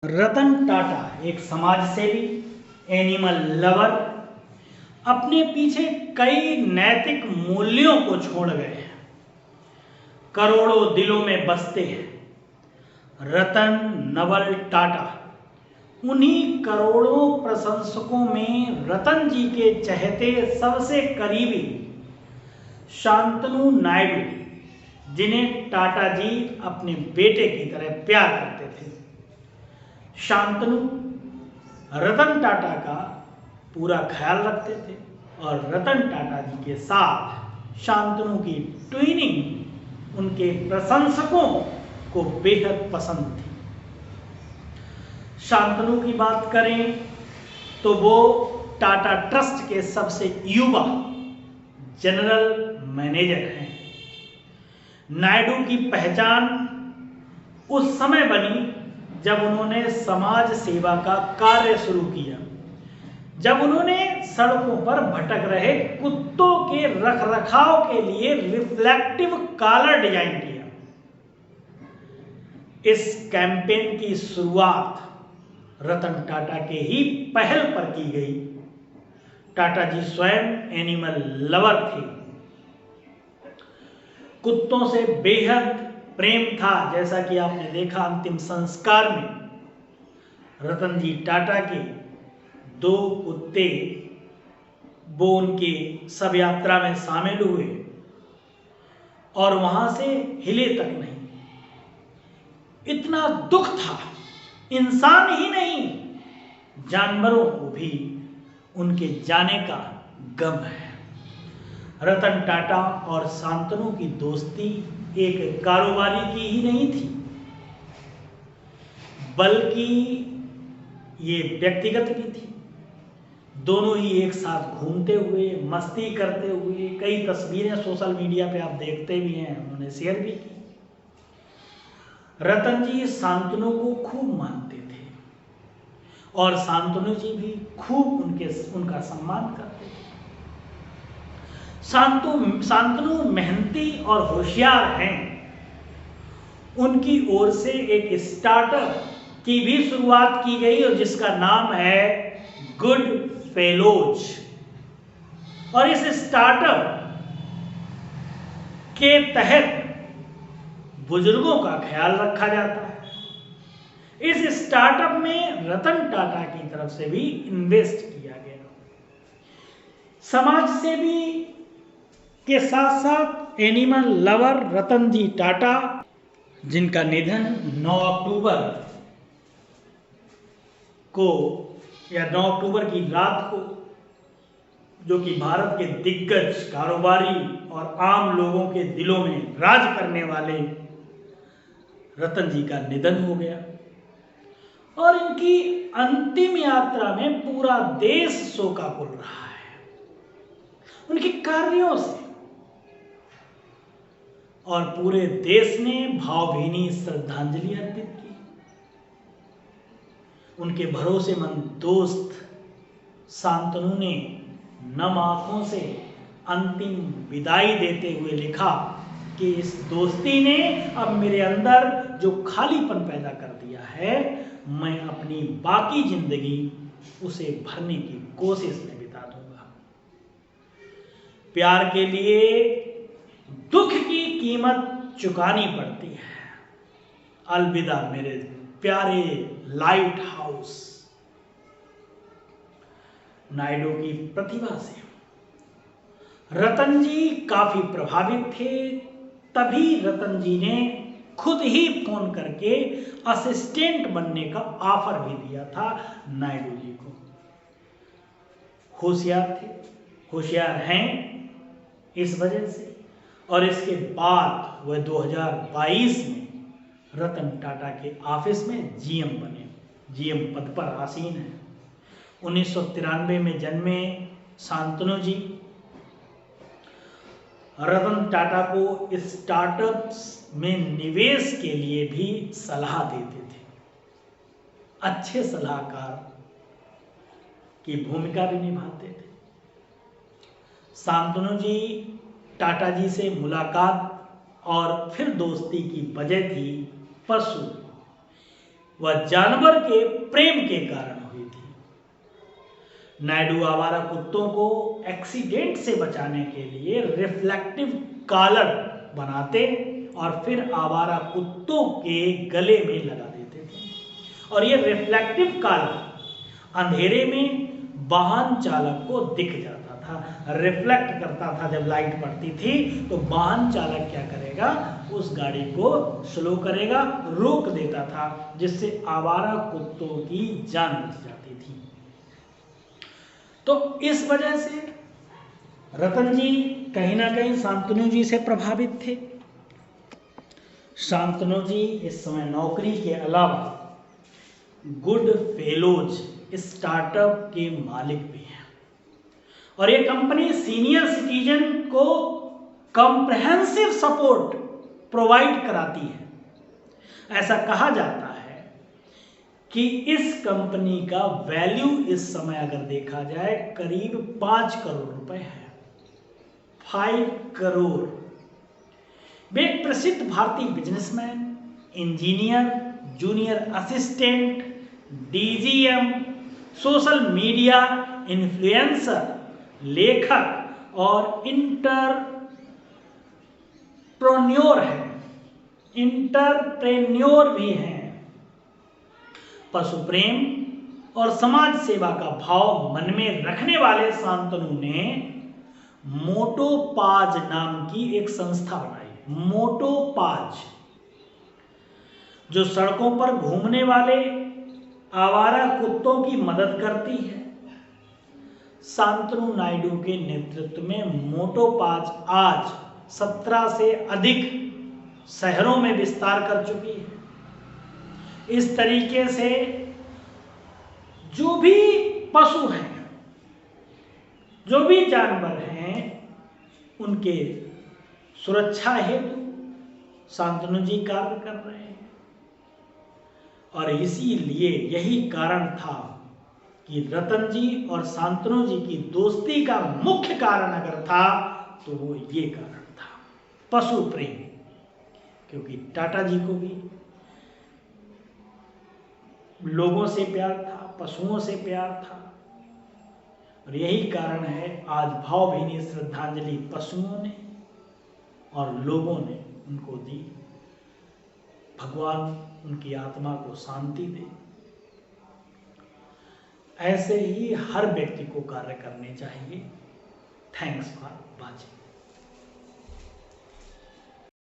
रतन टाटा एक समाजसेवी, animal lover, अपने पीछे कई नैतिक मूल्यों को छोड़ गए हैं, करोड़ों दिलों में बसते हैं। रतन नवल टाटा उन्हीं करोड़ों प्रशंसकों में रतन जी के चहेते सबसे करीबी शांतनु नायडू, जिन्हें टाटा जी अपने बेटे की तरह प्यार करते थे। शांतनु रतन टाटा का पूरा ख्याल रखते थे और रतन टाटा जी के साथ शांतनु की ट्विनिंग उनके प्रशंसकों को बेहद पसंद थी। शांतनु की बात करें तो वो टाटा ट्रस्ट के सबसे युवा जनरल मैनेजर हैं। नायडू की पहचान उस समय बनी जब उन्होंने समाज सेवा का कार्य शुरू किया, जब उन्होंने सड़कों पर भटक रहे कुत्तों के रखरखाव के लिए रिफ्लेक्टिव कॉलर डिजाइन किया। इस कैंपेन की शुरुआत रतन टाटा के ही पहल पर की गई। टाटा जी स्वयं एनिमल लवर थे, कुत्तों से बेहद प्रेम था। जैसा कि आपने देखा अंतिम संस्कार में रतन जी टाटा के 2 कुत्ते वो उनके शव यात्रा में शामिल हुए और वहां से हिले तक नहीं। इतना दुख था, इंसान ही नहीं जानवरों को भी उनके जाने का गम है। रतन टाटा और शांतनु की दोस्ती एक कारोबारी की ही नहीं थी, बल्कि ये व्यक्तिगत भी थी। दोनों ही एक साथ घूमते हुए, मस्ती करते हुए, कई तस्वीरें सोशल मीडिया पे आप देखते भी हैं, उन्होंने शेयर भी की। रतन जी शांतनु को खूब मानते थे और शांतनु जी भी खूब उनका सम्मान करते थे। शांतनु मेहनती और होशियार हैं। उनकी ओर से एक स्टार्टअप की भी शुरुआत की गई और जिसका नाम है गुड फेलोज, और इस स्टार्टअप के तहत बुजुर्गों का ख्याल रखा जाता है। इस स्टार्टअप में रतन टाटा की तरफ से भी इन्वेस्ट किया गया। समाज सेवी के साथ साथ एनिमल लवर रतन जी टाटा, जिनका निधन 9 अक्टूबर को या 9 अक्टूबर की रात को, जो कि भारत के दिग्गज कारोबारी और आम लोगों के दिलों में राज करने वाले रतन जी का निधन हो गया। और इनकी अंतिम यात्रा में पूरा देश शोकाकुल रहा है उनके कार्यों से, और पूरे देश ने भावभीनी श्रद्धांजलि अर्पित की। उनके भरोसेमंद दोस्त शांतनु ने नम आंखों से अंतिम विदाई देते हुए लिखा कि इस दोस्ती ने अब मेरे अंदर जो खालीपन पैदा कर दिया है, मैं अपनी बाकी जिंदगी उसे भरने की कोशिश में बिता दूंगा। प्यार के लिए दुख की कीमत चुकानी पड़ती है। अलविदा मेरे प्यारे लाइट हाउस। नायडू की प्रतिभा से रतन जी काफी प्रभावित थे। तभी रतन जी ने खुद ही फोन करके असिस्टेंट बनने का ऑफर भी दिया था नायडू जी को। होशियार थे, होशियार हैं इस वजह से। और इसके बाद वह 2022 में रतन टाटा के ऑफिस में जीएम बने, जीएम पद पर आसीन है। 1993 में जन्मे शांतनु जी रतन टाटा को स्टार्टअप्स में निवेश के लिए भी सलाह देते थे। अच्छे सलाहकार की भूमिका भी निभाते थे। शांतनु जी टाटा जी से मुलाकात और फिर दोस्ती की वजह थी पशु। वह जानवर के प्रेम के कारण हुई थी। नायडू आवारा कुत्तों को एक्सीडेंट से बचाने के लिए रिफ्लेक्टिव कॉलर बनाते और फिर आवारा कुत्तों के गले में लगा देते थे, और यह रिफ्लेक्टिव कॉलर अंधेरे में वाहन चालक को दिख जाता था, रिफ्लेक्ट करता था। जब लाइट पड़ती थी तो वाहन चालक क्या करेगा, उस गाड़ी को स्लो करेगा, रोक देता था, जिससे आवारा कुत्तों की जान बच जाती थी। तो इस वजह से रतन जी कहीं ना कहीं शांतनु जी से प्रभावित थे। शांतनु जी इस समय नौकरी के अलावा गुड फेलोज स्टार्टअप के मालिक भी हैं, और ये कंपनी सीनियर सिटीजन को कॉम्प्रहेंसिव सपोर्ट प्रोवाइड कराती है। ऐसा कहा जाता है कि इस कंपनी का वैल्यू इस समय अगर देखा जाए करीब 5 करोड़ रुपए है, 5 करोड़। वे एक प्रसिद्ध भारतीय businessman, engineer, junior assistant, DGM, social media influencer, लेखक और इंटरप्रेन्योर भी हैं। पशु प्रेम और समाज सेवा का भाव मन में रखने वाले शांतनु ने मोटोपाज नाम की एक संस्था बनाई। मोटोपाज, जो सड़कों पर घूमने वाले आवारा कुत्तों की मदद करती है। शांतनु नायडू के नेतृत्व में मोटोपाज आज 17 से अधिक शहरों में विस्तार कर चुकी है। इस तरीके से जो भी पशु हैं, जो भी जानवर हैं, उनके सुरक्षा हेतु शांतनु जी कार्य कर रहे हैं। और इसीलिए यही कारण था कि रतन जी और शांतनु जी की दोस्ती का मुख्य कारण अगर था तो वो ये कारण था, पशु प्रेम। क्योंकि टाटा जी को भी लोगों से प्यार था, पशुओं से प्यार था, और यही कारण है आज भावभीनी श्रद्धांजलि पशुओं ने और लोगों ने उनको दी। भगवान उनकी आत्मा को शांति दे। ऐसे ही हर व्यक्ति को कार्य करने चाहिए। Thanks for watching.